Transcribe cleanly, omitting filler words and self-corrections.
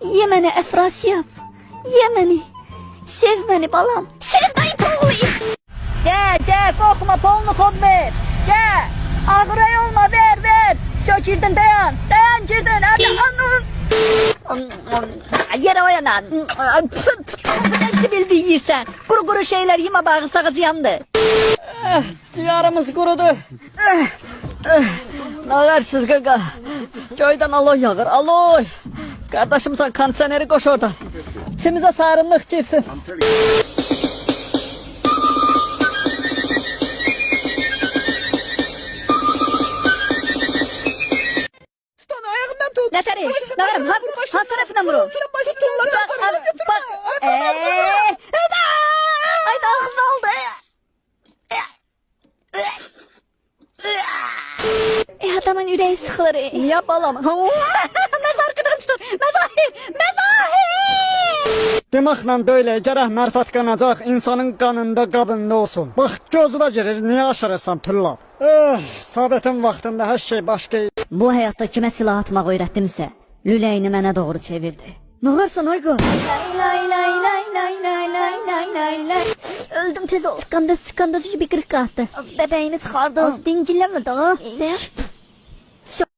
Ye məni Efrasiyab. Ye məni. Sev məni balam. Sev dayı toğlayır. Gel korkma polnu kod ver. Gel. Ağray olma ver. Girdin dayan. Dayan girdin. Hadi anın. Yere oyanan. Nasıl bildi yiyirsen. Kuru şeyler yeme bağırsağız yandı. Ciğerimiz kurudu. Ne habersiz gaga? Köyden aloy yağır aloy. Kardeşim sen kanseneri koş oradan. İçimize sarımlık girsin. Ne tarihi? Ne varım? Han tarafına vurun. Bak. Ay daha hızlı oldu. Adamın yüreği sıkılır. Yap balam. Mezar kırmıştır. Mezahir. Deməklə böyle gərək mərfət qanacaq insanın qanında qabında olsun. Bax gözünə girir, niyə aşırırsan tülla? Sabətin vaxtında hər şey başqa. Bu hayatta kime silah atmak öğrettimse lüleyni mənə doğru çevirdi. Ne varsan Aygo? Lay. Öldüm tez ol. Skandız bir kırık kalktı. Bebeğini çıkardı. Dincilemedi ha.